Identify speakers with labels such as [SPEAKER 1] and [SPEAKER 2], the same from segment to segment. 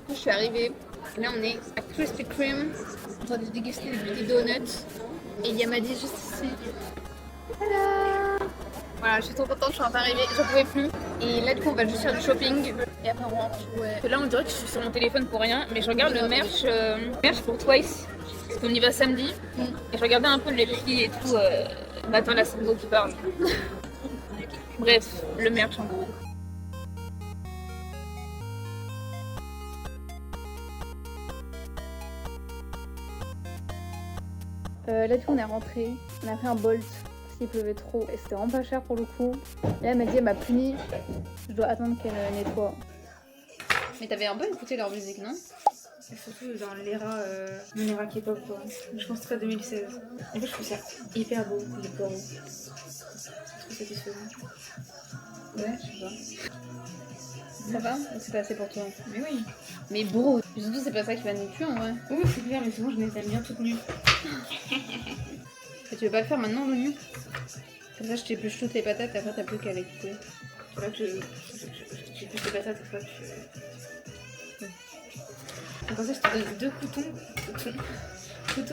[SPEAKER 1] Je suis arrivée, là on est à Krispy Kreme, en train de déguster des petits donuts. Et il y a Maddy juste ici. Tada! Voilà, je suis trop contente, je suis enfin arrivée, j'en pouvais plus. Et là du coup on va juste faire du shopping. Et après on rentre. Ouais. Là on dirait que je suis sur mon téléphone pour rien, mais je regarde le merch pour Twice. Parce qu'on y va samedi. Et je regardais un peu les prix et tout. Attends, la Sandro qui parle. Bref, le merch en gros. Là du coup on est rentré, on a fait un Bolt parce qu'il pleuvait trop et c'était vraiment pas cher pour le coup. Et là elle m'a dit elle m'a puni, je dois attendre qu'elle nettoie. Mais t'avais un peu écouté leur musique non?
[SPEAKER 2] Et surtout dans l'era K-pop quoi. Je pense très 2016. En fait je trouve ça hyper beau, les coraux. Trop satisfaisant. Ouais, je sais pas.
[SPEAKER 1] Ça va? Ou c'est pas assez pour toi?
[SPEAKER 2] Mais oui.
[SPEAKER 1] Mais bro, surtout c'est pas ça qui va nous tuer en vrai.
[SPEAKER 2] Oui c'est clair, mais sinon je m'étale bien toute nue.
[SPEAKER 1] Et tu veux pas le faire maintenant le nu? Comme ça je t'épluche toutes les patates et après t'as plus qu'à les couper.
[SPEAKER 2] C'est là que j'ai plus de patates et toi tu... Comme ça je te donne 2 couteaux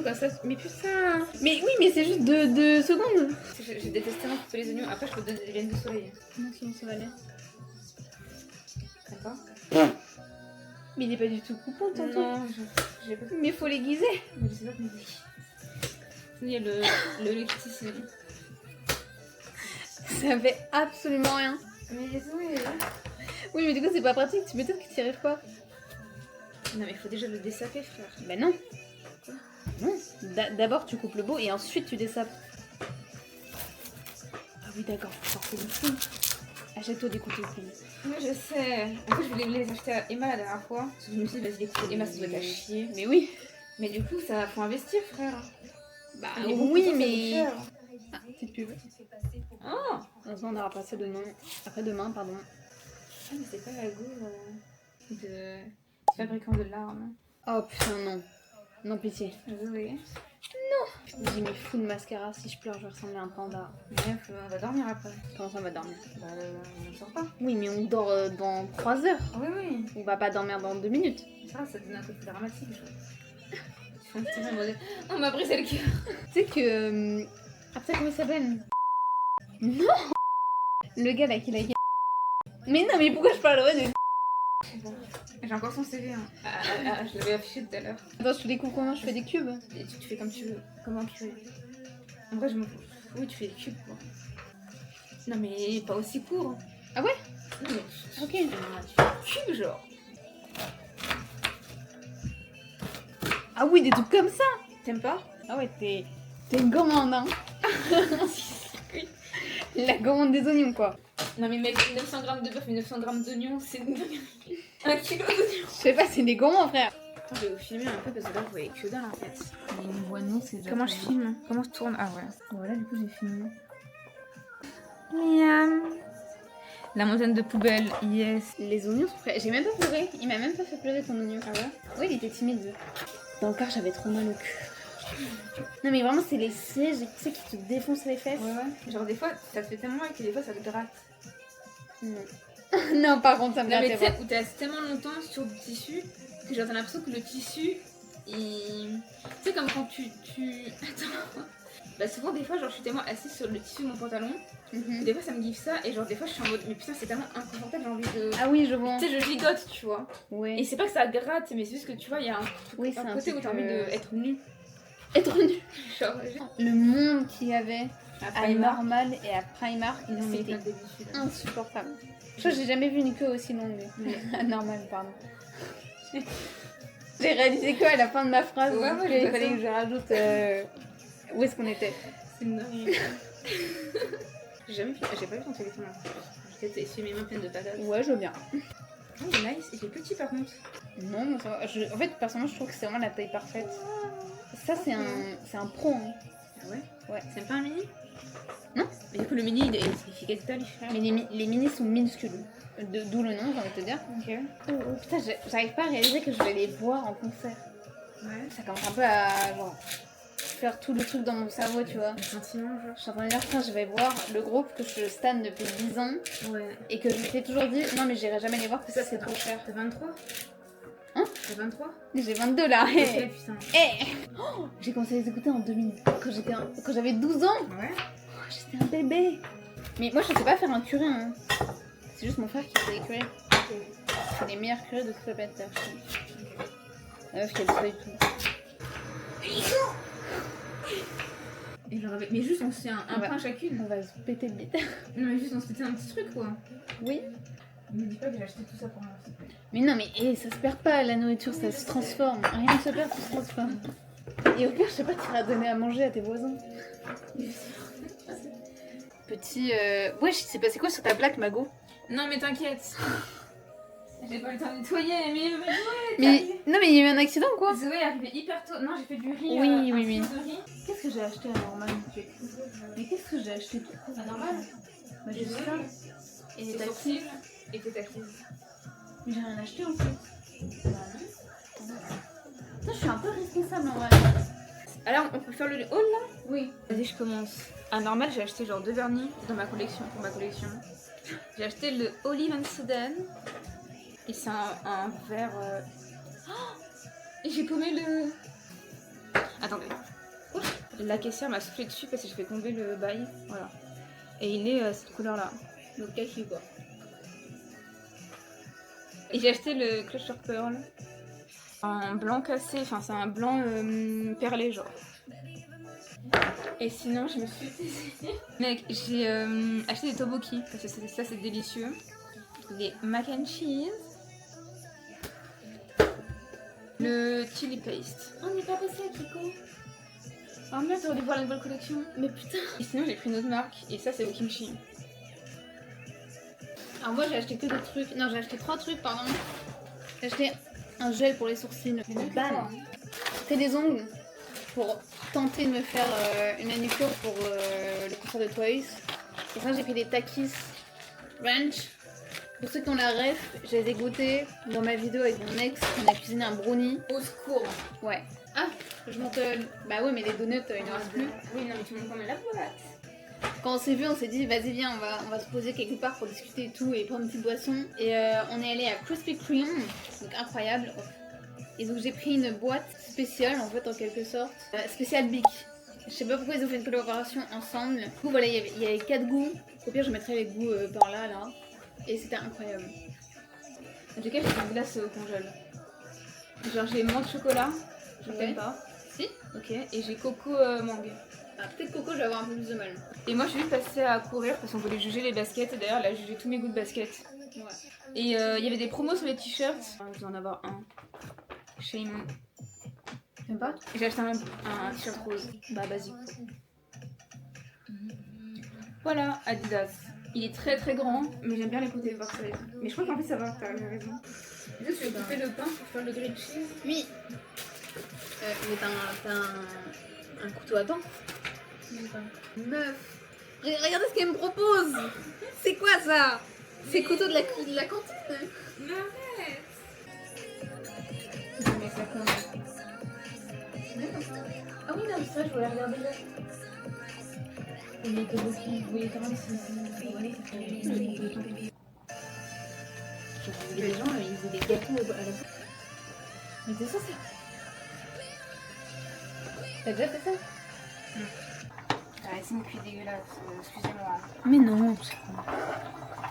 [SPEAKER 2] comme ça. Mais putain!
[SPEAKER 1] Mais oui mais c'est juste 2 secondes!
[SPEAKER 2] J'ai détesté tellement couper les oignons, après je peux te donner des graines de soleil.
[SPEAKER 1] Comment ça va aller?
[SPEAKER 2] D'accord?
[SPEAKER 1] Mais il est pas du tout coupant tantôt.
[SPEAKER 2] Non, j'ai pas...
[SPEAKER 1] Mais faut l'aiguiser.
[SPEAKER 2] Mais je sais pas comment dire. Il y a le liquidicien.
[SPEAKER 1] Ça fait absolument rien.
[SPEAKER 2] Mais oui.
[SPEAKER 1] Oui, mais du coup, c'est pas pratique, tu m'étonnes que tu y arrives pas.
[SPEAKER 2] Non, mais il faut déjà le dessaper, frère.
[SPEAKER 1] Bah non. Quoi? Non. D'abord, tu coupes le beau et ensuite tu dessapes. Ah oui, d'accord, faut forcer le fou. Achète-toi des couteaux clean.
[SPEAKER 2] Oui, je sais. En fait, je voulais les acheter à Emma la dernière fois. Parce que je me suis dit, vas-y, les couteaux Emma, ça doit être à chier.
[SPEAKER 1] Mais oui.
[SPEAKER 2] Mais du coup, ça faut investir, frère.
[SPEAKER 1] Bah
[SPEAKER 2] Les
[SPEAKER 1] oui,
[SPEAKER 2] couteaux,
[SPEAKER 1] mais.
[SPEAKER 2] ça coûte cher.
[SPEAKER 1] Ah, petite pub.
[SPEAKER 2] Oh!
[SPEAKER 1] Heureusement, on aura passé après-demain, pardon.
[SPEAKER 2] Ah, mais c'est pas la go de fabricant de larmes.
[SPEAKER 1] Oh putain, non. Non, pitié.
[SPEAKER 2] Oui.
[SPEAKER 1] J'ai mis full mascara, si je pleure, je vais ressembler à un panda.
[SPEAKER 2] Bref, on va dormir après.
[SPEAKER 1] Comment ça, on va dormir?
[SPEAKER 2] Bah, on ne sort pas.
[SPEAKER 1] Oui, mais on dort dans 3 heures.
[SPEAKER 2] Ah oui.
[SPEAKER 1] On va pas dormir dans 2 minutes.
[SPEAKER 2] Ça donne un côté dramatique, je trouve. Tu fais un petit en mode, on m'a brisé le cœur.
[SPEAKER 1] Tu sais que. Ah putain, comment il s'appelle? Non! Le gars là qui l'a. Mais non, mais pourquoi je parlerais de.
[SPEAKER 2] J'ai encore son CV, hein. Je l'avais affiché tout à l'heure.
[SPEAKER 1] Attends, je te découvre comment je fais des cubes.
[SPEAKER 2] Et tu fais comme tu veux. Comment tu veux. En vrai, je me... Oui, tu fais des cubes, quoi. Non, mais pas aussi court.
[SPEAKER 1] Ah ouais?
[SPEAKER 2] Non, mais...
[SPEAKER 1] Ok.
[SPEAKER 2] Tu fais des cubes, genre.
[SPEAKER 1] Ah oui, des trucs comme ça!
[SPEAKER 2] T'aimes pas?
[SPEAKER 1] Ah ouais, t'es une gourmande, hein? La gourmande des oignons, quoi.
[SPEAKER 2] Non, mais mec, 900 grammes de bœuf et 900 grammes d'oignons, c'est 1 kilo d'oignons.
[SPEAKER 1] Je sais pas, c'est des gourmands, frère.
[SPEAKER 2] Attends, je vais vous filmer un peu parce que là, vous voyez que dalle en fait.
[SPEAKER 1] Mais une voix non, c'est déjà.
[SPEAKER 2] Comment je filme? Comment je tourne? Ah ouais.
[SPEAKER 1] Voilà, du coup, j'ai filmé.
[SPEAKER 2] Miam. La montagne de poubelle, yes.
[SPEAKER 1] Les oignons sont frais. J'ai même pas pleuré. Il m'a même pas fait pleurer ton oignon.
[SPEAKER 2] Ah ouais?
[SPEAKER 1] Oui, il était timide. Dans le car, j'avais trop mal au cul. Non, mais vraiment, c'est les sièges, tu sais, qui te défoncent les fesses.
[SPEAKER 2] Ouais. Genre, des fois, ça te fait tellement mal que des fois, ça te gratte.
[SPEAKER 1] Non. Non, par contre, ça me
[SPEAKER 2] Non, mais tu
[SPEAKER 1] grattait
[SPEAKER 2] sais, où t'es resté tellement longtemps sur du tissu que genre, t'as l'impression que le tissu, il. Tu sais, comme quand tu. Attends. Bah, souvent, des fois, genre, je suis tellement assise sur le tissu de mon pantalon.
[SPEAKER 1] pas.
[SPEAKER 2] Que des fois, ça me gifle ça. Et genre, des fois, je suis en mode, mais putain, c'est tellement inconfortable, j'ai envie de.
[SPEAKER 1] Ah oui, je vois.
[SPEAKER 2] Tu sais, je gigote, tu vois.
[SPEAKER 1] Ouais.
[SPEAKER 2] Et c'est pas que ça gratte, mais c'est juste que tu vois, il y a
[SPEAKER 1] Oui, c'est
[SPEAKER 2] un
[SPEAKER 1] un
[SPEAKER 2] côté
[SPEAKER 1] petit
[SPEAKER 2] où t'as
[SPEAKER 1] peu-
[SPEAKER 2] envie d'être nu.
[SPEAKER 1] Être nu.
[SPEAKER 2] Genre,
[SPEAKER 1] Le monde qu'il y avait à
[SPEAKER 2] Primark.
[SPEAKER 1] Normal et à Primark,
[SPEAKER 2] Non, mais
[SPEAKER 1] c'était
[SPEAKER 2] t'as des bijoux, là.
[SPEAKER 1] insupportable. Je crois que j'ai jamais vu une queue aussi longue. À Normal, pardon. J'ai réalisé quoi à la fin de ma phrase?
[SPEAKER 2] Ouais,
[SPEAKER 1] parce
[SPEAKER 2] j'ai
[SPEAKER 1] qu'il
[SPEAKER 2] pas
[SPEAKER 1] fallait
[SPEAKER 2] ça.
[SPEAKER 1] que je rajoute où est-ce qu'on était.
[SPEAKER 2] C'est une dinguerie. J'ai pas vu ton téléphone en plus. J'ai essuyé mes mains pleines de patates.
[SPEAKER 1] Ouais, je veux bien.
[SPEAKER 2] Oh, il est nice. Il est petit par contre.
[SPEAKER 1] Non, mais ça va. En fait, personnellement, je trouve que c'est vraiment la taille parfaite. Ça, c'est un pro. Hein.
[SPEAKER 2] Ah ouais?
[SPEAKER 1] Ouais.
[SPEAKER 2] C'est pas un mini?
[SPEAKER 1] Non.
[SPEAKER 2] Mais du coup, le mini, il fait quelle taille, frère?
[SPEAKER 1] Mais les minis sont minuscules. D'où le nom, j'ai envie de te dire.
[SPEAKER 2] Ok.
[SPEAKER 1] Oh, putain, j'arrive pas à réaliser que je vais les voir en concert.
[SPEAKER 2] Ouais.
[SPEAKER 1] Ça commence un peu à genre, faire tout le truc dans mon cerveau, tu vois.
[SPEAKER 2] Un sentiment, genre.
[SPEAKER 1] Je suis en train de dire, putain, je vais voir le groupe que je stan depuis 10 ans
[SPEAKER 2] Ouais.
[SPEAKER 1] et que je m'étais toujours dit, non, mais j'irai jamais les voir parce que ça, c'est trop cher.
[SPEAKER 2] T'as 23?
[SPEAKER 1] Hein?
[SPEAKER 2] T'as 23?
[SPEAKER 1] J'ai 22 là.
[SPEAKER 2] Ok, putain.
[SPEAKER 1] Oh, j'ai commencé à les écouter en 2000, quand j'avais 12 ans.
[SPEAKER 2] Ouais.
[SPEAKER 1] Oh, j'étais un bébé. Mais moi, je sais pas faire un curé. Hein. C'est juste mon frère qui fait des curés. C'est les meilleurs curés de toute la planète Terre. La meuf qui a pas du tout.
[SPEAKER 2] Et genre, mais juste on se fait un
[SPEAKER 1] Ouais.
[SPEAKER 2] pain chacune.
[SPEAKER 1] On va se péter le bite.
[SPEAKER 2] Non, mais juste on se fait un petit truc quoi.
[SPEAKER 1] Oui.
[SPEAKER 2] Me dis pas que j'ai acheté tout ça pour moi, s'il te plaît.
[SPEAKER 1] Mais non, mais ça se perd pas la nourriture, ça se transforme. Rien ne se perd, tout se transforme. Et au pire, je sais pas, tu iras donner à manger à tes voisins. Petit. Wesh, il s'est passé quoi sur ta plaque, Mago?
[SPEAKER 2] Non, mais t'inquiète. J'ai pas le temps de nettoyer,
[SPEAKER 1] Mais. Non, mais il y a eu un accident ou quoi?
[SPEAKER 2] Zoé est arrivée hyper tôt. Non, j'ai fait du riz.
[SPEAKER 1] Oui,
[SPEAKER 2] un
[SPEAKER 1] oui, oui.
[SPEAKER 2] fil de riz.
[SPEAKER 1] Qu'est-ce que j'ai acheté à Normal? Mais qu'est-ce que j'ai acheté tout court?
[SPEAKER 2] Ah, normal.
[SPEAKER 1] Bah, j'ai ça. Et
[SPEAKER 2] Et
[SPEAKER 1] les
[SPEAKER 2] tes
[SPEAKER 1] taxis.
[SPEAKER 2] sourcils et tes taxis.
[SPEAKER 1] Mais j'ai rien acheté en fait. Bah non. Putain, je suis un peu responsable en vrai.
[SPEAKER 2] Alors, on peut faire le haul là?
[SPEAKER 1] Oui.
[SPEAKER 2] Vas-y, je commence. À normal, j'ai acheté genre 2 vernis dans ma collection, pour ma collection. J'ai acheté le Olive and Sudan. Et c'est un verre. Oh, et j'ai paumé le. Attendez. La caissière m'a soufflé dessus parce que j'ai fait tomber le bail. Voilà. Et il est cette couleur là.
[SPEAKER 1] Donc kaki quoi.
[SPEAKER 2] Et j'ai acheté le Clutcher Pearl. En blanc cassé, enfin c'est un blanc perlé genre. Et sinon je me suis mec, j'ai acheté des tteokbokki parce que ça c'est délicieux. Des mac and cheese. Le chili paste.
[SPEAKER 1] Oh, on n'est pas passé à Kiko.
[SPEAKER 2] Oh merde, t'aurais dû voir la nouvelle collection.
[SPEAKER 1] Mais putain.
[SPEAKER 2] Et sinon j'ai pris une autre marque et ça c'est au kimchi.
[SPEAKER 1] Alors moi j'ai acheté que des trucs. Non, j'ai acheté 3 trucs, pardon. J'ai acheté un gel pour les sourcils. Ban. C'était des ongles pour tenter de me faire une manucure pour le concert de Twice. Et ça j'ai pris des Takis Ranch. Pour ceux qui ont la ref, je les ai goûtés dans ma vidéo avec mon ex. On a cuisiné un brownie.
[SPEAKER 2] Au secours.
[SPEAKER 1] Ouais. Ah, je monte. Bah ouais, mais les donuts, il n'en reste plus.
[SPEAKER 2] Oui, non mais tu montes quand même la boîte.
[SPEAKER 1] Quand on s'est vu, on s'est dit, vas-y, viens, on va se poser quelque part pour discuter et tout, et prendre une petite boisson. Et on est allé à Krispy Kreme, donc incroyable. Et donc j'ai pris une boîte spéciale, en fait, en quelque sorte. Spéciale Bic. Je sais pas pourquoi ils ont fait une collaboration ensemble. Du coup, voilà, il y avait 4 goûts. Au pire, je mettrai les goûts par là, là. Et c'était incroyable.
[SPEAKER 2] En tout cas, j'ai une glace au congèle. Genre j'ai menthe chocolat, je
[SPEAKER 1] Ok.
[SPEAKER 2] t'aime pas.
[SPEAKER 1] Si.
[SPEAKER 2] Ok, et j'ai coco mangue.
[SPEAKER 1] Ah, peut-être Coco, je vais avoir un peu plus de mal.
[SPEAKER 2] Et moi je suis juste passée à courir parce qu'on voulait juger les baskets. Et d'ailleurs, elle a jugé tous mes goûts de basket.
[SPEAKER 1] Ouais.
[SPEAKER 2] Et il y avait des promos sur les t-shirts. Je vais en avoir un. Shame.
[SPEAKER 1] T'aimes pas?
[SPEAKER 2] Et j'ai acheté un t-shirt rose. Bah, basique. Voilà, Adidas. Il est très très grand, mais j'aime bien les côtés oversize. Mais je crois qu'en fait ça va, t'as raison. Juste, je vais couper le pain pour faire le grilled cheese.
[SPEAKER 1] Oui. Mais t'as un couteau à dents? Meuf, regardez ce qu'elle me propose. C'est quoi ça? C'est couteau de la cantine.
[SPEAKER 2] Mais arrête!
[SPEAKER 1] Je mets ça comme... Ah oui, non, mais c'est vrai, je voulais regarder là. Il était beaucoup, vous voulez quand même les gens, ils faisaient des gâteaux à la fin. Mais c'est ça, ça. T'as déjà fait ça?
[SPEAKER 2] Ah, c'est une cuite dégueulasse, excusez-moi.
[SPEAKER 1] Mais non, c'est quoi?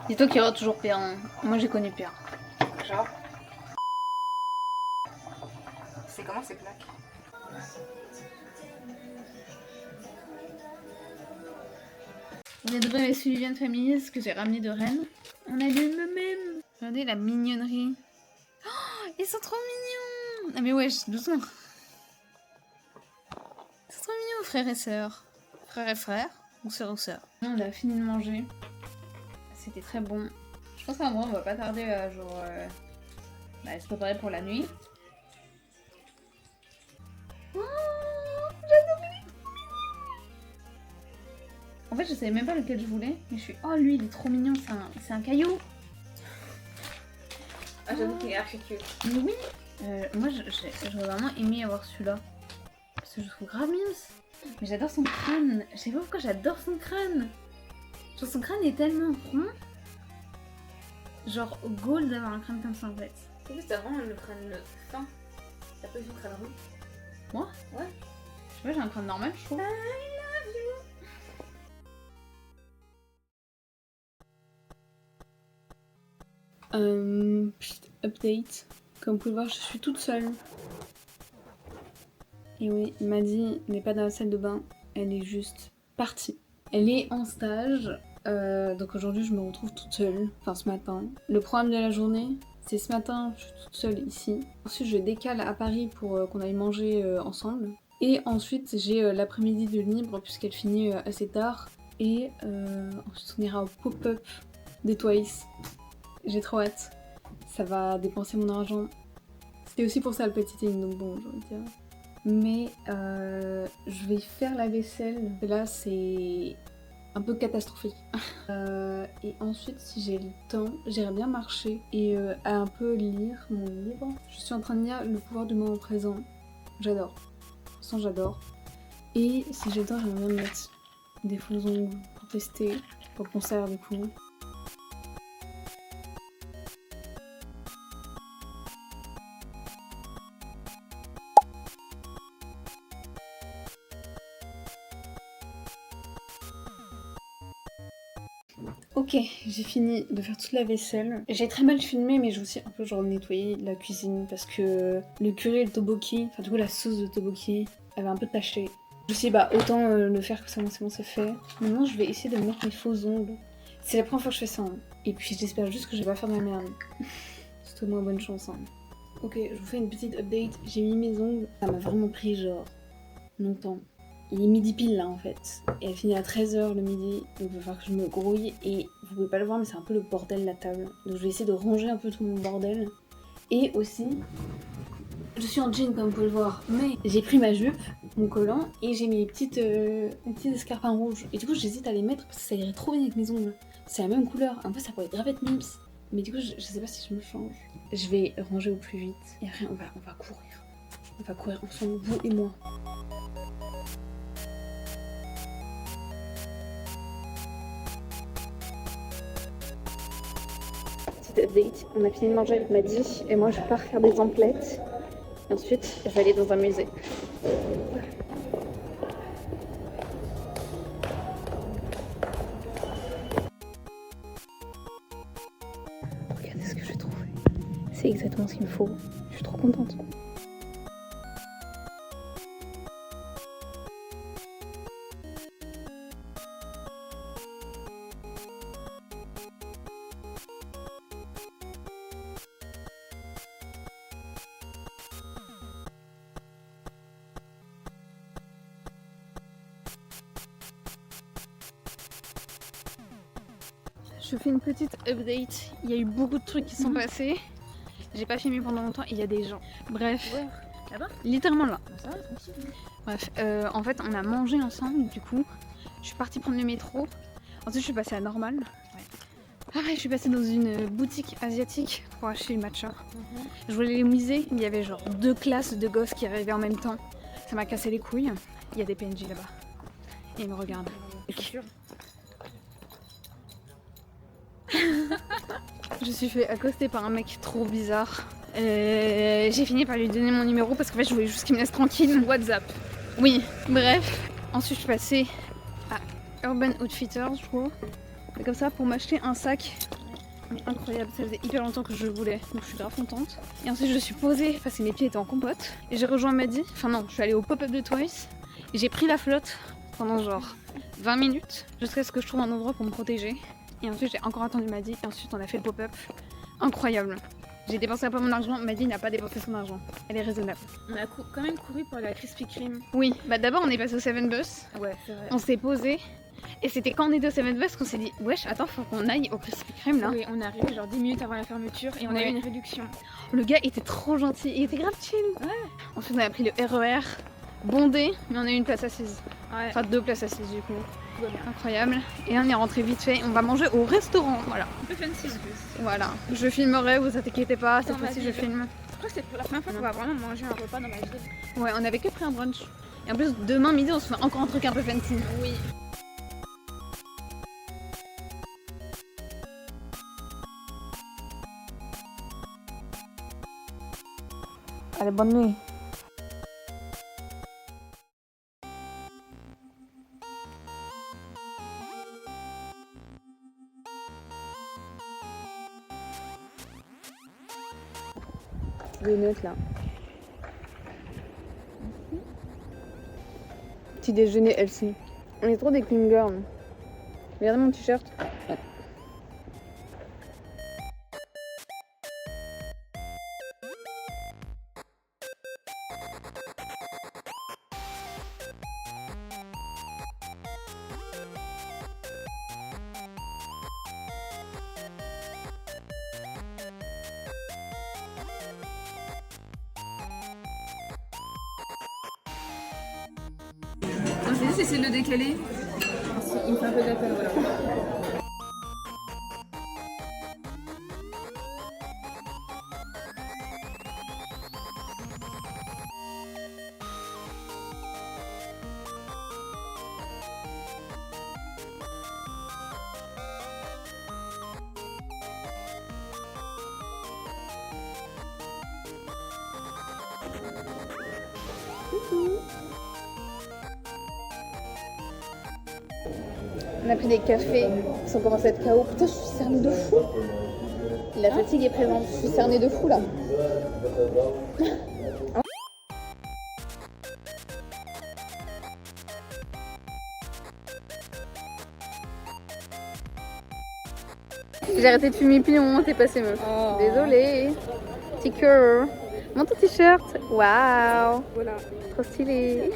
[SPEAKER 1] Dis-toi qu'il y aura toujours pire. Hein. Moi j'ai connu pire.
[SPEAKER 2] Genre. C'est comment ces plaques?
[SPEAKER 1] Vous êtes mes Sullivan Family que j'ai ramené de Rennes. On a le même. Regardez la mignonnerie. Oh, ils sont trop mignons. Ah mais wesh, doucement. Ils sont trop mignons, frères et sœurs. Frères et frères, ou sœurs ou sœurs. On a fini de manger. C'était très bon. Je pense qu'en vrai, on va pas tarder à genre, se préparer pour la nuit. Oh, j'adore. En fait, je savais même pas lequel je voulais. Mais je suis, oh lui, il est trop mignon, c'est un caillou.
[SPEAKER 2] Ah, j'avoue qu'il est archi cute.
[SPEAKER 1] Mais oui. Moi, j'aurais vraiment aimé avoir celui-là. Parce que je le trouve grave mignon. Mais j'adore son crâne. Je sais pas pourquoi j'adore son crâne. Genre, son crâne est tellement rond. Genre, goal d'avoir un crâne comme ça en fait.
[SPEAKER 2] En plus, t'as vraiment le crâne fin. T'as pas vu le crâne rond?
[SPEAKER 1] Moi?
[SPEAKER 2] Ouais.
[SPEAKER 1] Je sais pas, j'ai un crâne normal, je trouve. Petite update. Comme vous pouvez voir, je suis toute seule. Et oui, Maddy n'est pas dans la salle de bain, elle est juste partie. Elle est en stage, donc aujourd'hui je me retrouve toute seule, enfin ce matin. Le programme de la journée, c'est ce matin, je suis toute seule ici. Ensuite je décale à Paris pour qu'on aille manger ensemble. Et ensuite j'ai l'après-midi de libre puisqu'elle finit assez tard. Et ensuite on ira au pop-up de Twice. J'ai trop hâte. Ça va dépenser mon argent. C'était aussi pour ça le petit thing, donc bon, j'ai envie de dire. Mais je vais faire la vaisselle. Là, c'est un peu catastrophique. Et ensuite, si j'ai le temps, j'irai bien marcher et un peu lire mon livre. Je suis en train de lire Le pouvoir du moment présent. J'adore. Sans j'adore. Et si j'ai le temps, j'aimerais bien mettre des faux ongles pour tester, pour le concert du coup. Ok, j'ai fini de faire toute la vaisselle. J'ai très mal filmé, mais j'ai aussi un peu genre nettoyé la cuisine parce que le curry et le tteokbokki, enfin du coup la sauce de tteokbokki, avait un peu taché. Je me suis dit bah autant le faire que ça, c'est bon, c'est fait. Maintenant je vais essayer de mettre mes faux ongles. C'est la première fois que je fais ça. Hein. Et puis j'espère juste que je vais pas faire de la merde. C'est au moins bonne chance. Hein. Ok, je vous fais une petite update. J'ai mis mes ongles. Ça m'a vraiment pris genre longtemps. Il est midi pile là en fait, et elle finit à 13h le midi, donc il va falloir que je me grouille, et vous pouvez pas le voir mais c'est un peu le bordel la table, donc je vais essayer de ranger un peu tout mon bordel. Et aussi, je suis en jean comme vous pouvez le voir, mais j'ai pris ma jupe, mon collant, et j'ai mis mes petites escarpins rouges, et du coup j'hésite à les mettre parce que ça irait trop bien avec mes ongles, c'est la même couleur, un peu ça pourrait grave être mims, mais du coup je sais pas si je me change. Je vais ranger au plus vite, et après on va courir ensemble, vous et moi. Update. On a fini de manger avec Maddy et moi je pars faire des emplettes et ensuite je vais aller dans un musée. Regardez ce que j'ai trouvé. C'est exactement ce qu'il me faut. Je suis trop contente. Je fais une petite update. Il y a eu beaucoup de trucs qui sont passés. J'ai pas filmé pendant longtemps. Il y a des gens. Bref.
[SPEAKER 2] Ouais. Là-bas?
[SPEAKER 1] Littéralement là.
[SPEAKER 2] Ça va, tranquille.
[SPEAKER 1] Bref. En fait, on a mangé ensemble. Du coup, je suis partie prendre le métro. Ensuite, je suis passée à Normal. Après, je suis passée dans une boutique asiatique pour acheter le matcha. Je voulais les musées. Il y avait genre 2 classes de gosses qui arrivaient en même temps. Ça m'a cassé les couilles. Il y a des PNJ là-bas. Et ils me regardent.
[SPEAKER 2] Je suis sûre.
[SPEAKER 1] Je suis fait accoster par un mec trop bizarre. J'ai fini par lui donner mon numéro parce qu'en fait je voulais juste qu'il me laisse tranquille.
[SPEAKER 2] WhatsApp.
[SPEAKER 1] Oui, bref. Ensuite je suis passée à Urban Outfitters, je crois. Et comme ça pour m'acheter un sac. Incroyable, ça faisait hyper longtemps que je le voulais, donc je suis grave contente. Et ensuite je suis posée parce que mes pieds étaient en compote. Et j'ai rejoint Maddy, enfin non, je suis allée au pop-up de Twice. Et j'ai pris la flotte pendant genre 20 minutes jusqu'à ce que je trouve un endroit pour me protéger. Et ensuite j'ai encore attendu Maddy et ensuite on a fait le pop-up. Incroyable. J'ai dépensé un peu mon argent, Maddy n'a pas dépensé son argent. Elle est raisonnable.
[SPEAKER 2] On a quand même couru pour la Krispy Kreme.
[SPEAKER 1] Oui, bah d'abord on est passé au Seven Bus.
[SPEAKER 2] Ouais, c'est vrai.
[SPEAKER 1] On s'est posé. Et c'était quand on était au Seven Bus qu'on s'est dit wesh, attends, faut qu'on aille au Krispy Kreme là.
[SPEAKER 2] Oui, on est arrivé genre 10 minutes avant la fermeture et on a eu une réduction.
[SPEAKER 1] Le gars était trop gentil, il était grave chill.
[SPEAKER 2] Ouais.
[SPEAKER 1] Ensuite on a pris le RER bondé, mais on a eu une place assise.
[SPEAKER 2] Ouais.
[SPEAKER 1] Enfin 2 places assises du coup.
[SPEAKER 2] va bien.
[SPEAKER 1] Incroyable. Et on est rentré vite fait. On va manger au restaurant. Voilà.
[SPEAKER 2] Un peu fancy en plus.
[SPEAKER 1] Voilà. Je filmerai, vous inquiétez pas. Cette
[SPEAKER 2] Dans ma
[SPEAKER 1] fois-ci, je
[SPEAKER 2] ville.
[SPEAKER 1] filme.
[SPEAKER 2] Je crois que c'est la première fois qu'on va vraiment manger un repas dans ma ville.
[SPEAKER 1] Ouais, on avait que pris un brunch. Et en plus, demain midi, on se fait encore un truc un peu fancy.
[SPEAKER 2] Oui.
[SPEAKER 1] Allez, bonne nuit. Des notes là. Petit déjeuner Elsie. On est trop des clean girls. Regardez mon t-shirt.
[SPEAKER 2] On s'est dit d'essayer de le décaler. Il me fait un peu de la peine, voilà.
[SPEAKER 1] On a pris des cafés qui sont commencés à être KO. Putain, je suis cernée de fou. La fatigue est présente. Je suis cernée de fou là. J'ai arrêté de fumer puis au moment où t'es passé meuf.
[SPEAKER 2] Oh.
[SPEAKER 1] Désolée. Petit cœur. Mon ton t-shirt. Waouh.
[SPEAKER 2] Voilà.
[SPEAKER 1] Trop stylé.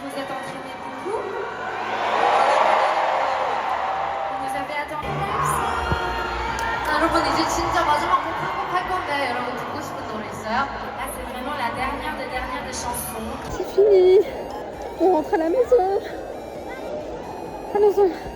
[SPEAKER 3] Vous êtes entraîné beaucoup. Vous avez attendu. 여러분 이제 진짜 마지막 곡 한 곡 할 건데 여러분 듣고 싶은 노래 있어요? Là c'est vraiment la dernière des chansons.
[SPEAKER 1] C'est fini. On rentre à la maison. À la maison.